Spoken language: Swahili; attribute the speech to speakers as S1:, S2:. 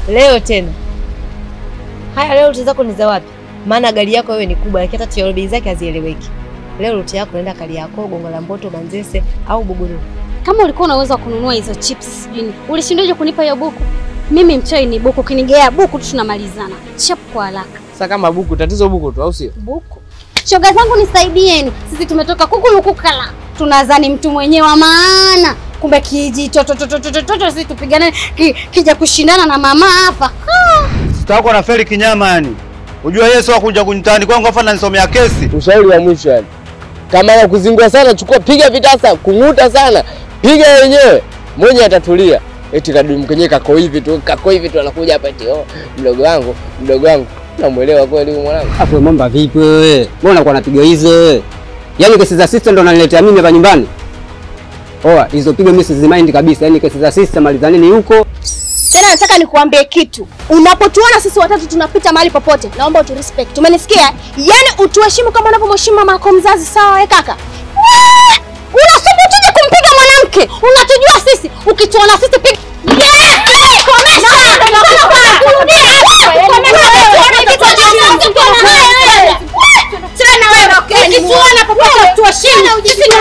S1: Leo tena. Haya leo ruti zako ni za wapi? Maana gari yako wewe ni kubwa lakini hata TRB zake hazieleweki. Leo ruti yako naenda Kariakoo, Gongo la Mboto, Manzese au Buguruni.
S2: Kama ulikuwa unaweza kununua hizo chips sijui, ulishindaje kunipa hiyo buku? Mimi mchai ni buku, kinigea buku tu tunamalizana. Chap kwa haraka.
S3: Sasa kama buku, tatizo buku tu au sio?
S2: Buku. Shoga zangu nisaidieni. Sisi tumetoka kukulukukala. Tunadhani mtu mwenyewe wa maana. Kumbe kijitoto sisi tupigane kija kushindana na mama hapa.
S4: Sitako na feli kinyama yani. Unajua Yesu akuja kunitani kwangu afa ananisomea kesi.
S3: Ushauri wa mwisho yani. Kama ya kuzingua sana chukua piga vitasa, kunguta sana. Piga yenyewe. Mmoja atatulia. Eti kadumu kenyewe kako hivi tu anakuja hapa eti mdogo wangu. Namuelewa kweli huyu mwanangu.
S5: Afu mambo vipi wewe? Mbona unakuwa unapiga hizo wewe? Yaani kesi za sister ndo unaniletea mimi hapa nyumbani? Oa, hizo pigo mimi sizimind kabisa. Yaani kesi za sister malizaneni huko.
S2: Tena nataka nikuambie kitu. Unapotuona sisi watatu tunapita mahali popote, naomba utu respect. Umenisikia? Yaani utuheshimu kama unavyomheshimu mama yako mzazi, sawa wewe kaka? Unasubutuje kumpiga mwanamke? Unatujua sisi. Ukituona sisi piga. Tena wewe ukituona popote tuheshimu. Sisi ni